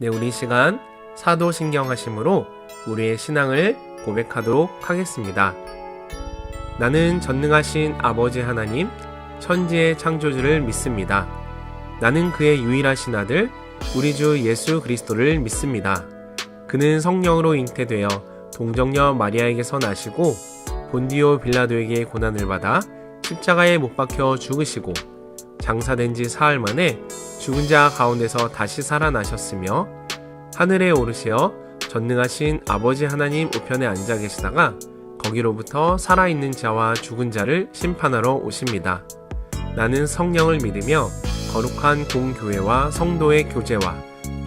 네, 우리 시간 사도신경하심으로 우리의 신앙을 고백하도록 하겠습니다. 나는 전능하신 아버지 하나님, 천지의 창조주를 믿습니다. 나는 그의 유일하신 아들, 우리 주 예수 그리스도를 믿습니다. 그는 성령으로 잉태되어 동정녀 마리아에게서 나시고 본디오 빌라도에게 고난을 받아 십자가에 못 박혀 죽으시고 장사된 지 사흘 만에 죽은 자 가운데서 다시 살아나셨으며 하늘에 오르시어 전능하신 아버지 하나님 우편에 앉아 계시다가 거기로부터 살아있는 자와 죽은 자를 심판하러 오십니다. 나는 성령을 믿으며 거룩한 공교회와 성도의 교제와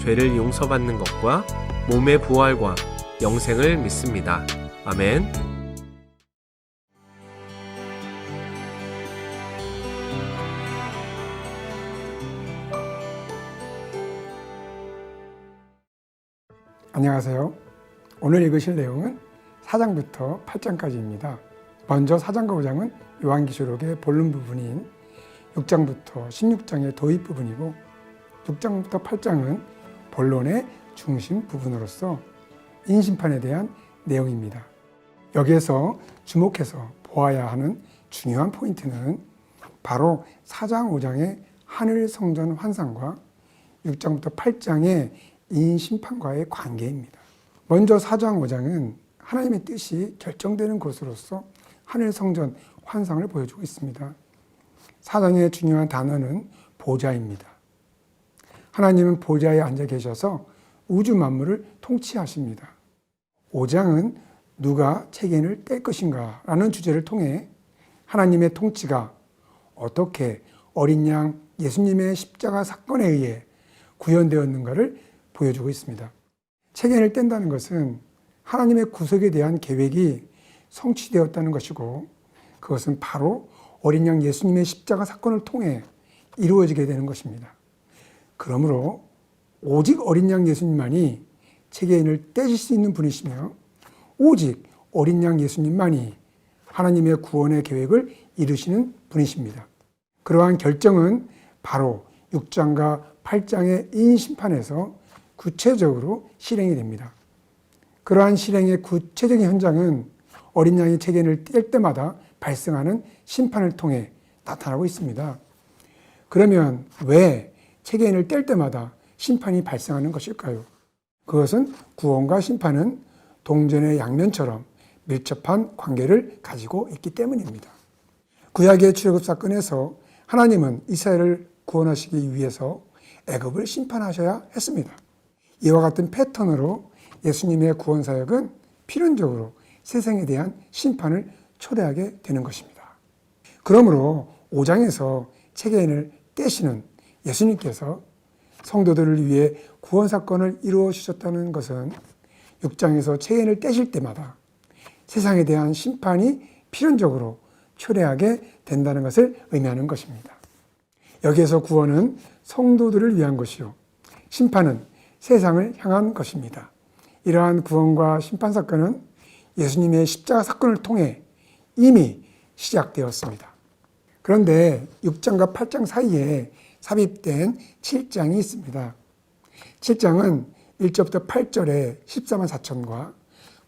죄를 용서받는 것과 몸의 부활과 영생을 믿습니다. 아멘. 안녕하세요. 오늘 읽으실 내용은 4장부터 8장까지입니다. 먼저 4장과 5장은 요한계시록의 본론 부분인 6장부터 16장의 도입 부분이고 6장부터 8장은 본론의 중심 부분으로서 인심판에 대한 내용입니다. 여기에서 주목해서 보아야 하는 중요한 포인트는 바로 4장, 5장의 하늘 성전 환상과 6장부터 8장의 인심판과의 관계입니다. 먼저 4장, 5장은 하나님의 뜻이 결정되는 곳으로서 하늘 성전 환상을 보여주고 있습니다. 4장의 중요한 단어는 보좌입니다. 하나님은 보좌에 앉아 계셔서 우주 만물을 통치하십니다. 5장은 누가 책임을 뗄 것인가 라는 주제를 통해 하나님의 통치가 어떻게 어린 양 예수님의 십자가 사건에 의해 구현되었는가를 보여주고 있습니다. 책임을 뗀다는 것은 하나님의 구속에 대한 계획이 성취되었다는 것이고 그것은 바로 어린 양 예수님의 십자가 사건을 통해 이루어지게 되는 것입니다. 그러므로 오직 어린 양 예수님만이 책임을 떼실 수 있는 분이시며 오직 어린 양 예수님만이 하나님의 구원의 계획을 이루시는 분이십니다. 그러한 결정은 바로 6장과 8장의 인심판에서 구체적으로 실행이 됩니다. 그러한 실행의 구체적인 현장은 어린 양이 책임을 뗄 때마다 발생하는 심판을 통해 나타나고 있습니다. 그러면 왜 책임을 뗄 때마다 심판이 발생하는 것일까요? 그것은 구원과 심판은 동전의 양면처럼 밀접한 관계를 가지고 있기 때문입니다. 구약의 출애굽 사건에서 하나님은 이스라엘을 구원하시기 위해서 애굽을 심판하셔야 했습니다. 이와 같은 패턴으로 예수님의 구원 사역은 필연적으로 세상에 대한 심판을 초래하게 되는 것입니다. 그러므로 5장에서 책임을 떼시는 예수님께서 성도들을 위해 구원 사건을 이루어 주셨다는 것은 6장에서 책임을 떼실 때마다 세상에 대한 심판이 필연적으로 초래하게 된다는 것을 의미하는 것입니다. 여기에서 구원은 성도들을 위한 것이요 심판은 세상을 향한 것입니다. 이러한 구원과 심판 사건은 예수님의 십자가 사건을 통해 이미 시작되었습니다. 그런데 6장과 8장 사이에 삽입된 7장이 있습니다. 7장은 1절부터 8절에 14만 4천과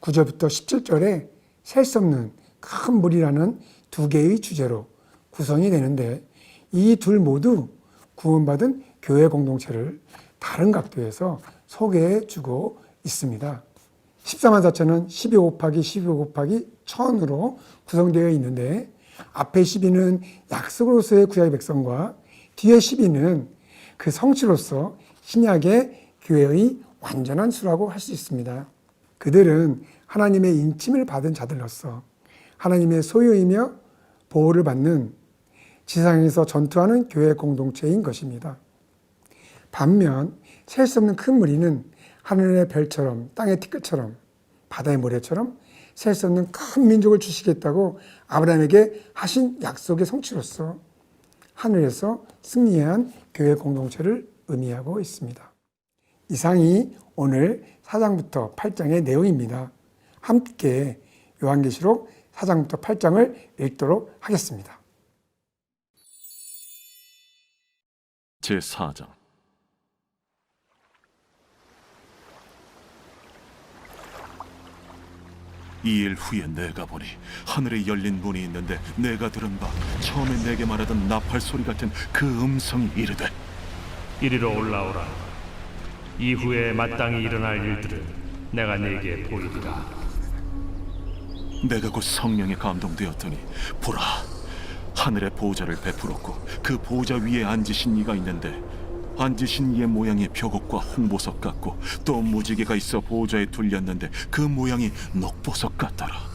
9절부터 17절에 셀 수 없는 큰 물이라는 두 개의 주제로 구성이 되는데 이 둘 모두 구원받은 교회 공동체를 다른 각도에서 소개해 주고 있습니다. 14만 4천은 12 곱하기 12 곱하기 1000으로 구성되어 있는데 앞에 12는 약속으로서의 구약의 백성과 뒤에 12는 그 성취로서 신약의 교회의 완전한 수라고 할 수 있습니다. 그들은 하나님의 인침을 받은 자들로서 하나님의 소유이며 보호를 받는 지상에서 전투하는 교회 공동체인 것입니다. 반면 셀 수 없는 큰 무리는 하늘의 별처럼 땅의 티끌처럼 바다의 모래처럼 셀 수 없는 큰 민족을 주시겠다고 아브라함에게 하신 약속의 성취로서 하늘에서 승리한 교회 공동체를 의미하고 있습니다. 이상이 오늘 4장부터 8장의 내용입니다. 함께 요한계시록 4장부터 8장을 읽도록 하겠습니다. 제4장 이 일 후에 내가 보니 하늘에 열린 문이 있는데 내가 들은 바 처음에 내게 말하던 나팔 소리 같은 그 음성이 이르되 이리로 올라오라. 이후에 마땅히 일어날 일들을 내가 네게 보이리라. 내가 곧 성령에 감동되었더니 보라, 하늘에 보좌를 베풀었고 그 보좌 위에 앉으신 이가 있는데 앉으신 이의 모양이 벽옥과 홍보석 같고 또 무지개가 있어 보좌에 둘렸는데 그 모양이 녹보석 같더라.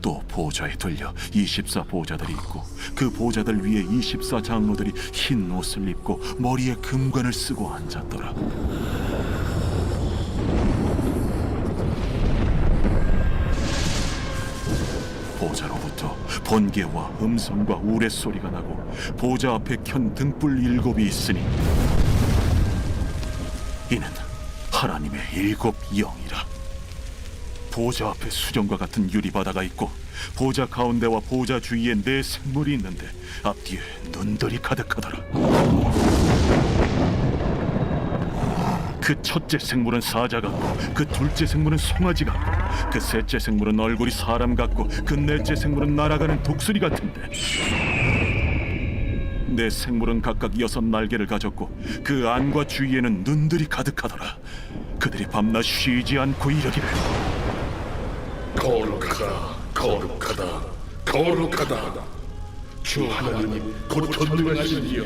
또 보좌에 둘려 24 보좌들이 있고 그 보좌들 위에 24 장로들이 흰 옷을 입고 머리에 금관을 쓰고 앉았더라. 보좌로부터 번개와 음성과 우레소리가 나고 보좌 앞에 켠 등불 7이 있으니 이는 하나님의 7 영이라. 보좌 앞에 수정과 같은 유리바다가 있고 보좌 가운데와 보좌 주위에 4 생물이 있는데 앞뒤에 눈들이 가득하더라. 그 첫째 생물은 사자 같고 그 둘째 생물은 송아지 같고 그 셋째 생물은 얼굴이 사람 같고 그 넷째 생물은 날아가는 독수리 같은데 4 생물은 각각 6 날개를 가졌고 그 안과 주위에는 눈들이 가득하더라. 그들이 밤낮 쉬지 않고 이르기를 거룩하다, 거룩하다, 거룩하다. 주 하나님 곧 전능하신 이여,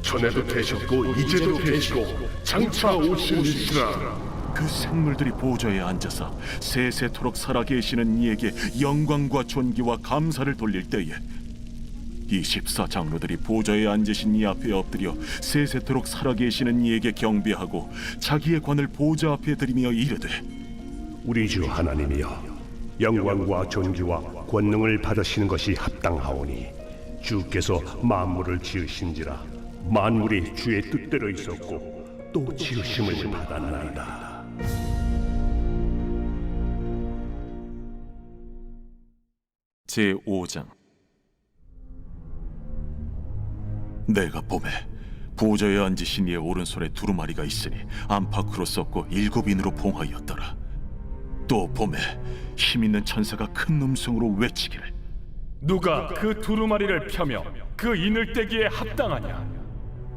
전에도 되셨고 이제도 되시고 장차 오시리시라. 그 생물들이 보좌에 앉아서 세세토록 살아계시는 이에게 영광과 존귀와 감사를 돌릴 때에 24 장로들이 보좌에 앉으신 이 앞에 엎드려 세세토록 살아계시는 이에게 경배하고 자기의 관을 보좌 앞에 들이며 이르되 우리 주 하나님이여, 영광과 존귀와 권능을 받으시는 것이 합당하오니 주께서 만물을 지으신지라 만물이 주의 뜻대로 있었고 또 지으심을 받았나이다. 제5장. 내가 봄에 보좌에 앉으신 이의 오른손에 두루마리가 있으니 안팎으로 썼고 7인으로 봉하였더라. 또 봄에 힘있는 천사가 큰 음성으로 외치기를 누가 그 두루마리를 펴며 그 이늘대기에 합당하냐?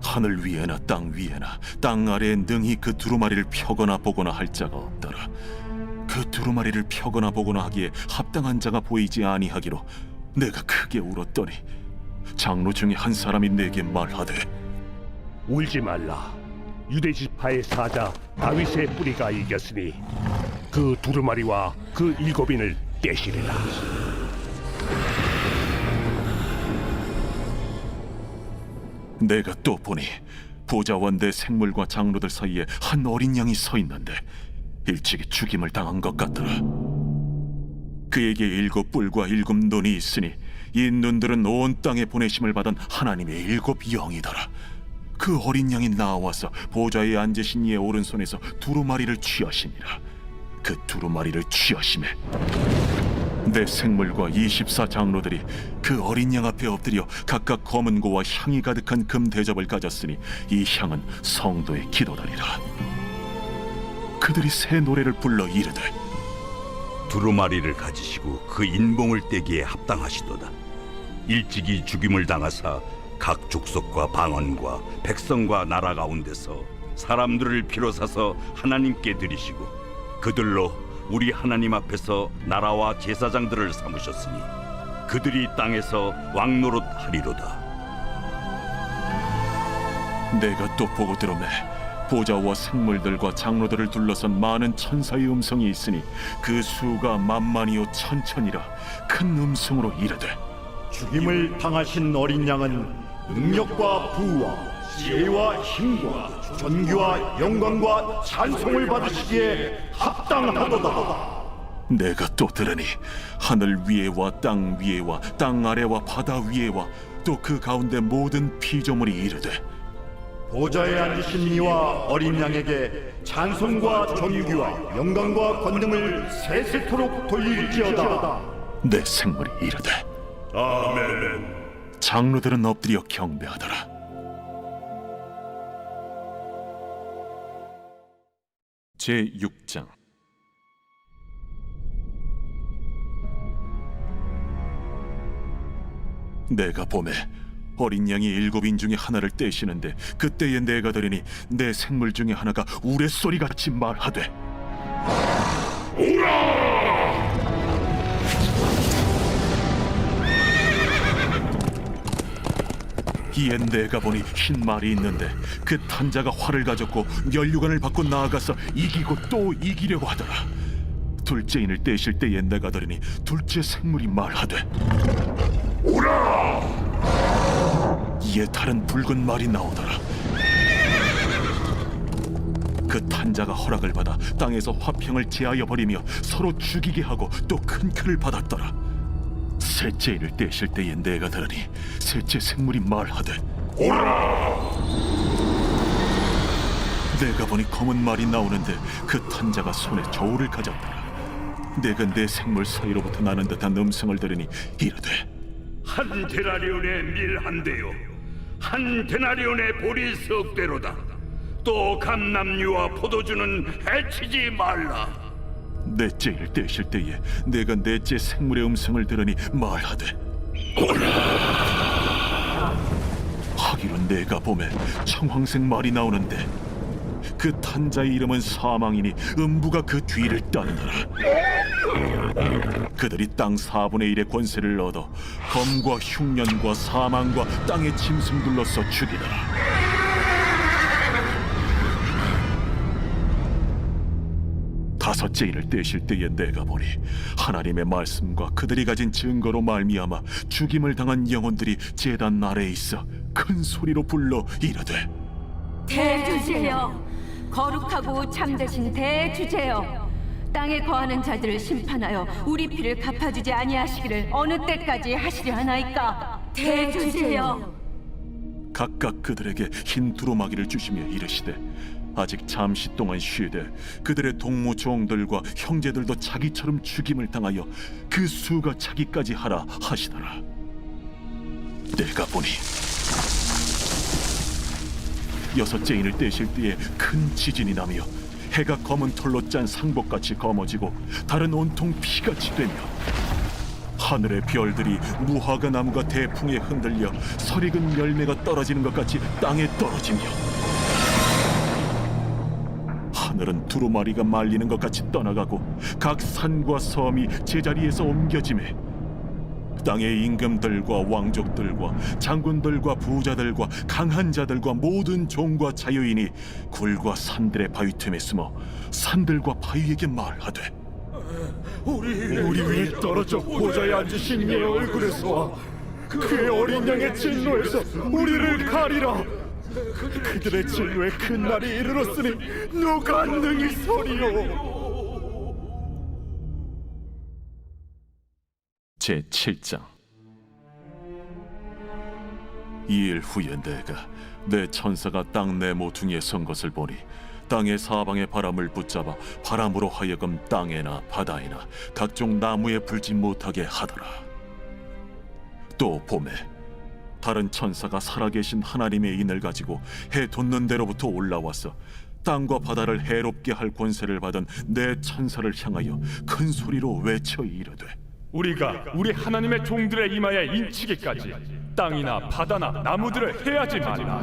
하늘 위에나 땅 위에나 땅 아래에 능히 그 두루마리를 펴거나 보거나 할 자가 없더라. 그 두루마리를 펴거나 보거나 하기에 합당한 자가 보이지 아니하기로 내가 크게 울었더니 장로 중에 한 사람이 내게 말하되 울지 말라. 유대 지파의 사자 다윗의 뿌리가 이겼으니 그 두루마리와 그 7인을 떼시리라. 내가 또 보니 보좌와 내 생물과 장로들 사이에 한 어린 양이 서 있는데 일찍이 죽임을 당한 것 같더라. 그에게 7 뿔과 7 눈이 있으니 이 눈들은 온 땅에 보내심을 받은 하나님의 7 영이더라. 그 어린 양이 나와서 보좌에 앉으신 이의 오른손에서 두루마리를 취하시니라. 그 두루마리를 취하심에 내 생물과 24 장로들이 그 어린 양 앞에 엎드려 각각 검은 고와 향이 가득한 금 대접을 가졌으니 이 향은 성도의 기도다리라. 그들이 새 노래를 불러 이르되 두루마리를 가지시고 그 인봉을 떼기에 합당하시도다. 일찍이 죽임을 당하사 각 족속과 방언과 백성과 나라 가운데서 사람들을 비로사서 하나님께 드리시고 그들로 우리 하나님 앞에서 나라와 제사장들을 삼으셨으니 그들이 땅에서 왕노릇 하리로다. 내가 또 보고 들으매 보좌와 생물들과 장로들을 둘러선 많은 천사의 음성이 있으니 그 수가 만만이요 천천이라 큰 음성으로 이르되 죽임을 당하신 어린 양은 능력과 부와 지혜와 힘과 존귀와 영광과 찬송을 받으시기에 합당하도다. 내가 또 들으니 하늘 위에와 땅 위에와 땅 아래와 바다 위에와 또 그 가운데 모든 피조물이 이르되 보좌에 앉으신 이와 어린 양에게 찬송과 존귀와 영광과 권능을 세세토록 돌릴지어다. 내 생물이 이르되 아멘. 장로들은 엎드려 경배하더라. 제6장. 내가 봄에 어린 양이 7인 중에 하나를 떼시는데 그때에 내가 들으니 내 생물 중에 하나가 우레소리같이 말하되 이에 내가 보니 흰 말이 있는데 그 탄자가 활을 가졌고 면류관을 받고 나아가서 이기고 또 이기려고 하더라. 둘째 인을 떼실 때에 내가 들으니 둘째 생물이 말하되 오라! 이에 다른 붉은 말이 나오더라. 그 탄자가 허락을 받아 땅에서 화평을 제하여 버리며 서로 죽이게 하고 또 큰 표를 받았더라. 셋째 인을 떼실 때에 내가 들으니 셋째 생물이 말하되 오라! 내가 보니 검은 말이 나오는데 그 탄자가 손에 저울을 가졌더라. 내가 내 생물 사이로부터 나는 듯한 음성을 들으니 이르되 한 데나리온의 밀 한 대요, 한 데나리온의 보리 석 대로다. 또 감람류와 포도주는 해치지 말라. 넷째 인을 떼실 때에 내가 넷째 생물의 음성을 들으니 말하되 오라! 하기로 내가 봄에 청황색 말이 나오는데 그 탄자의 이름은 사망이니 음부가 그 뒤를 따르더라. 그들이 땅 4분의 1의 권세를 얻어 검과 흉년과 사망과 땅의 짐승들로서 죽이더라. 다섯째 인을 떼실 때에 내가 보니 하나님의 말씀과 그들이 가진 증거로 말미암아 죽임을 당한 영혼들이 제단 아래에 있어 큰 소리로 불러 이르되 대주제여, 거룩하고 참되신 대주제여, 땅에 거하는 자들을 심판하여 우리 피를 갚아주지 아니하시기를 어느 때까지 하시려 하나이까. 대주제여. 각각 그들에게 흰 두루마기를 주시며 이르시되 아직 잠시 동안 쉬되 그들의 동무 종들과 형제들도 자기처럼 죽임을 당하여 그 수가 자기까지 하라 하시더라. 내가 보니 여섯째 인을 떼실 때에 큰 지진이 나며 해가 검은 털로 짠 상복같이 검어지고 달은 온통 피같이 되며 하늘의 별들이 무화과 나무가 대풍에 흔들려 설익은 열매가 떨어지는 것 같이 땅에 떨어지며 하늘은 두루마리가 말리는 것 같이 떠나가고 각 산과 섬이 제자리에서 옮겨지매 땅의 임금들과 왕족들과 장군들과 부자들과 강한 자들과 모든 종과 자유인이 굴과 산들의 바위 틈에 숨어 산들과 바위에게 말하되 우리 위에 떨어져 보좌에 앉으신 이의 얼굴에서와 그의 어린 양의 진노에서 우리를 가리라. 그들의 진노의 큰 날이 이르렀으니 누가 능히 서리요. 제7장. 이 일 후에 내가 내 천사가 땅 내 모퉁이에 선 것을 보니 땅의 사방의 바람을 붙잡아 바람으로 하여금 땅에나 바다에나 각종 나무에 불지 못하게 하더라. 또 봄에 다른 천사가 살아계신 하나님의 인을 가지고 해 돋는 데로부터 올라와서 땅과 바다를 해롭게 할 권세를 받은 내 천사를 향하여 큰 소리로 외쳐 이르되 우리가 우리 하나님의 종들의 이마에 인치기까지 땅이나 바다나 나무들을 해하지 말라.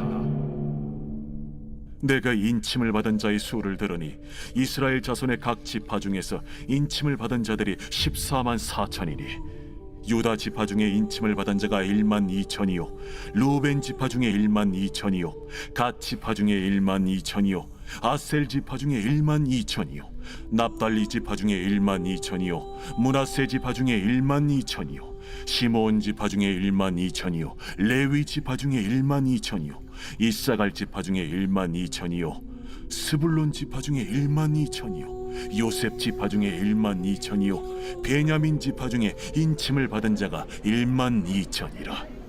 내가 인침을 받은 자의 수를 들으니 이스라엘 자손의 각 지파 중에서 인침을 받은 자들이 14만 4천이니 유다 지파 중에 인침을 받은 자가 1만 2천이요 루벤 지파 중에 1만 2천이요 갓 지파 중에 1만 2천이요 아셀 지파 중에 1만 2천이요 납달리 지파 중에 1만 2천이요 므낫세 지파 중에 1만 2천이요 시므온 지파 중에 1만 2천이요 레위 지파 중에 1만 2천이요 이사갈 지파 중에 1만 2천이요 스불론 지파 중에 1만 2천이요 요셉 지파 중에 1만 2천이요 베냐민 지파 중에 인침을 받은 자가 1만 2천이라.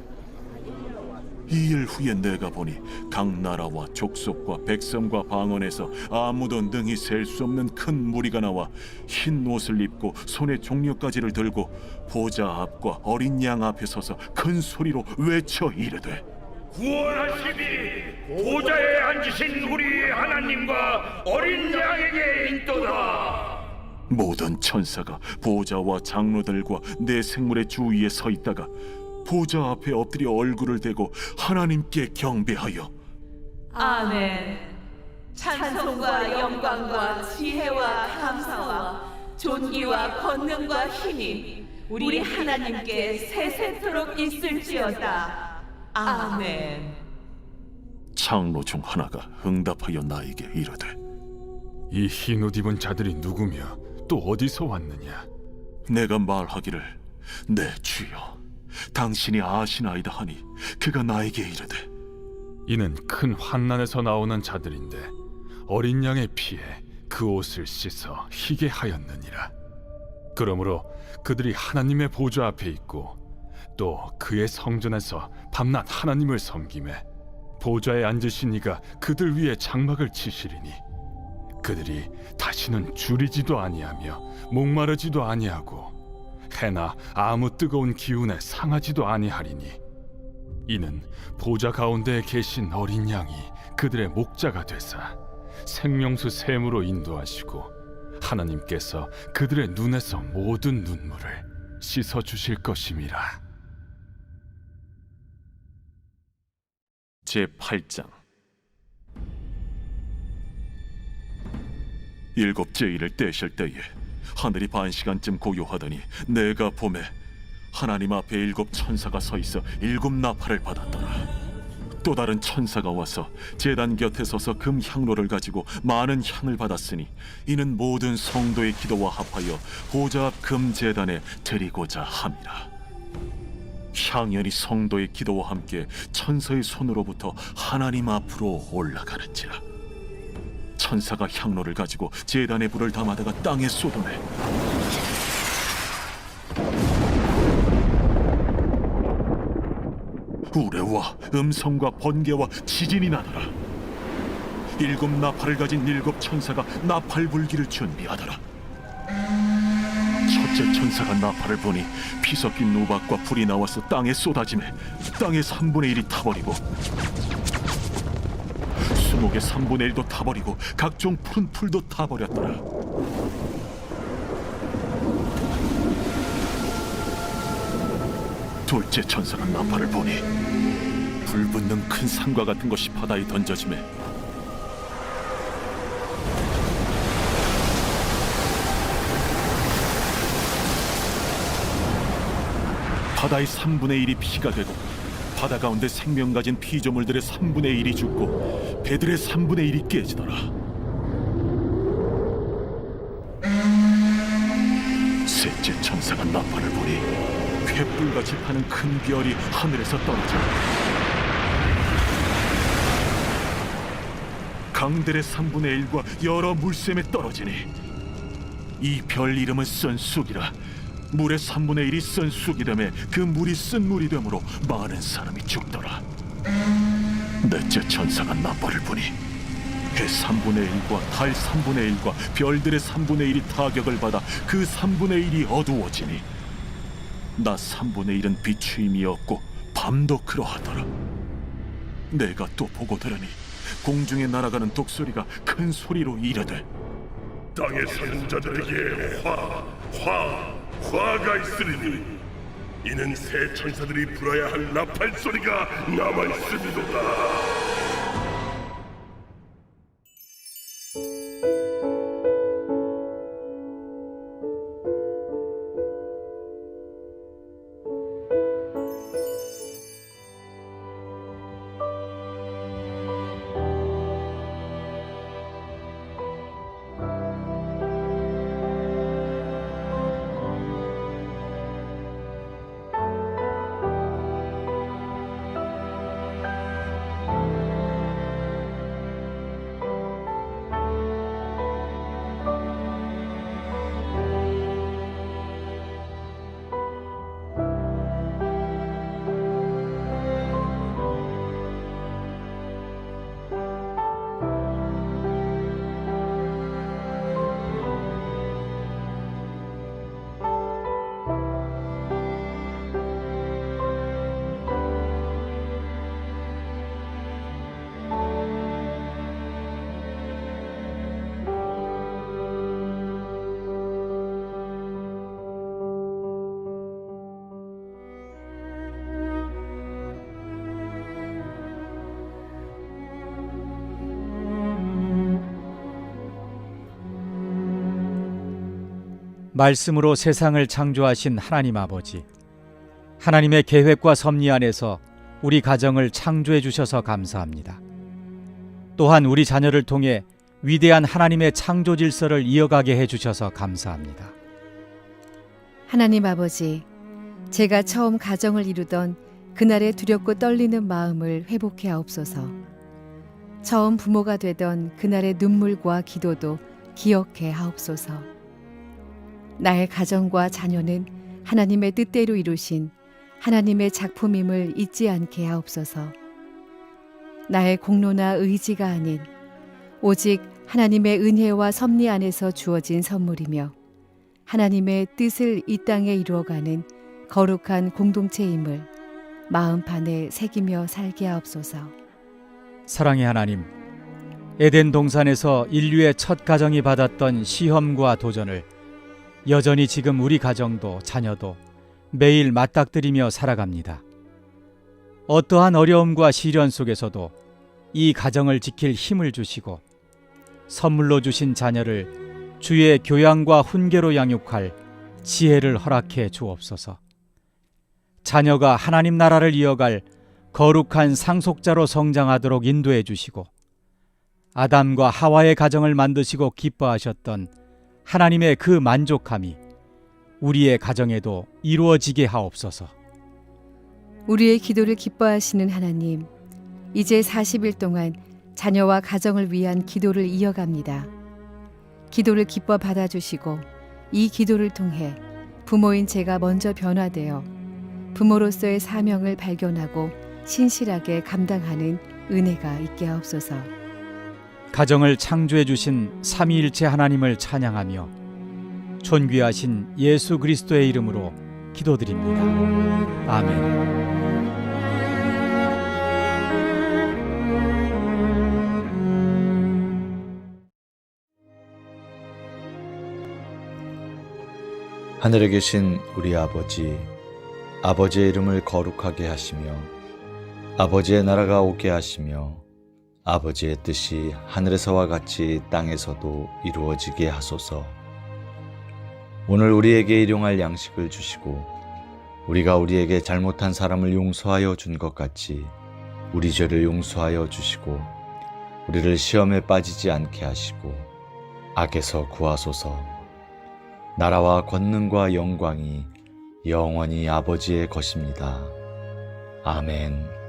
이 일 후에 내가 보니 각 나라와 족속과 백성과 방언에서 아무도 능히 셀 수 없는 큰 무리가 나와 흰 옷을 입고 손에 종려가지를 들고 보좌 앞과 어린 양 앞에 서서 큰 소리로 외쳐 이르되 구원하시니 보좌에 앉으신 우리 하나님과 어린 양에게 있도다. 모든 천사가 보좌와 장로들과 내 생물의 주위에 서 있다가 보좌 앞에 엎드려 얼굴을 대고 하나님께 경배하여 아멘. 찬송과 영광과 지혜와 감사와 존귀와 권능과 힘이 우리 하나님께 세세토록 있을지어다. 아멘. 장로 중 하나가 응답하여 나에게 이르되 이 흰 옷 입은 자들이 누구며 또 어디서 왔느냐? 내가 말하기를 내 주여 당신이 아시나이다 하니 그가 나에게 이르되 이는 큰 환난에서 나오는 자들인데 어린 양의 피에 그 옷을 씻어 희게 하였느니라. 그러므로 그들이 하나님의 보좌 앞에 있고 또 그의 성전에서 밤낮 하나님을 섬기매 보좌에 앉으신 이가 그들 위에 장막을 치시리니 그들이 다시는 줄이지도 아니하며 목마르지도 아니하고 해나 아무 뜨거운 기운에 상하지도 아니하리니 이는 보좌 가운데에 계신 어린 양이 그들의 목자가 되사 생명수 샘으로 인도하시고 하나님께서 그들의 눈에서 모든 눈물을 씻어 주실 것임이라. 제8장 일곱째 일을 떼실 때에 하늘이 반시간쯤 고요하더니 내가 보매 하나님 앞에 7 천사가 서 있어 7 나팔을 받았더라. 또 다른 천사가 와서 제단 곁에 서서 금 향로를 가지고 많은 향을 받았으니 이는 모든 성도의 기도와 합하여 보좌 앞 금 제단에 드리고자 함이라. 향연이 성도의 기도와 함께 천사의 손으로부터 하나님 앞으로 올라가는지라. 천사가 향로를 가지고 제단에 불을 담아다가 땅에 쏟으매 우레와 음성과 번개와 지진이 나더라. 7 나팔을 가진 7 천사가 나팔 불기를 준비하더라. 첫째 천사가 나팔을 보니 피 섞인 우박과 불이 나와서 땅에 쏟아지매 땅의 3분의 1이 타버리고 수목의 3분의 1도 타버리고 각종 푸른 풀도 타버렸더라. 둘째 천사가 나팔을 보니 불붙는 큰 산과 같은 것이 바다에 던져지매 바다의 3분의 1이 피가 되고 바다 가운데 생명 가진 피조물들의 3분의 1이 죽고 배들의 3분의 1이 깨지더라. 셋째 천사가 나팔을 보니 횃불같이 타는 큰 별이 하늘에서 떨어져 강들의 3분의 1과 여러 물샘에 떨어지니 이 별 이름은 쓴쑥이라. 물의 3분의 1이 쓴 쑥이 되매 그 물이 쓴 물이 되므로 많은 사람이 죽더라. 넷째 천사가 나팔을 보니 해 3분의 1과 달 3분의 1과 별들의 3분의 1이 타격을 받아 그 3분의 1이 어두워지니 낮 3분의 1은 비추임이 없고 밤도 그러하더라. 내가 또 보고 들으니 공중에 날아가는 독소리가 큰 소리로 이르되 땅에 사는 자들에게 화가 있으리니 이는 새 천사들이 불어야 할 나팔 소리가 남아있음이로다. 말씀으로 세상을 창조하신 하나님 아버지, 하나님의 계획과 섭리 안에서 우리 가정을 창조해 주셔서 감사합니다. 또한 우리 자녀를 통해 위대한 하나님의 창조 질서를 이어가게 해 주셔서 감사합니다. 하나님 아버지, 제가 처음 가정을 이루던 그날의 두렵고 떨리는 마음을 회복해 하옵소서. 처음 부모가 되던 그날의 눈물과 기도도 기억해 하옵소서. 나의 가정과 자녀는 하나님의 뜻대로 이루신 하나님의 작품임을 잊지 않게 하옵소서. 나의 공로나 의지가 아닌 오직 하나님의 은혜와 섭리 안에서 주어진 선물이며 하나님의 뜻을 이 땅에 이루어가는 거룩한 공동체임을 마음판에 새기며 살게 하옵소서. 사랑의 하나님, 에덴 동산에서 인류의 첫 가정이 받았던 시험과 도전을 여전히 지금 우리 가정도 자녀도 매일 맞닥뜨리며 살아갑니다. 어떠한 어려움과 시련 속에서도 이 가정을 지킬 힘을 주시고 선물로 주신 자녀를 주의 교양과 훈계로 양육할 지혜를 허락해 주옵소서. 자녀가 하나님 나라를 이어갈 거룩한 상속자로 성장하도록 인도해 주시고 아담과 하와의 가정을 만드시고 기뻐하셨던 하나님의 그 만족함이 우리의 가정에도 이루어지게 하옵소서. 우리의 기도를 기뻐하시는 하나님, 이제 40일 동안 자녀와 가정을 위한 기도를 이어갑니다. 기도를 기뻐 받아주시고 이 기도를 통해 부모인 제가 먼저 변화되어 부모로서의 사명을 발견하고 신실하게 감당하는 은혜가 있게 하옵소서. 가정을 창조해 주신 삼위일체 하나님을 찬양하며 존귀하신 예수 그리스도의 이름으로 기도드립니다. 아멘. 하늘에 계신 우리 아버지, 아버지의 이름을 거룩하게 하시며 아버지의 나라가 오게 하시며 아버지의 뜻이 하늘에서와 같이 땅에서도 이루어지게 하소서. 오늘 우리에게 일용할 양식을 주시고 우리가 우리에게 잘못한 사람을 용서하여 준 것 같이 우리 죄를 용서하여 주시고 우리를 시험에 빠지지 않게 하시고 악에서 구하소서. 나라와 권능과 영광이 영원히 아버지의 것입니다. 아멘.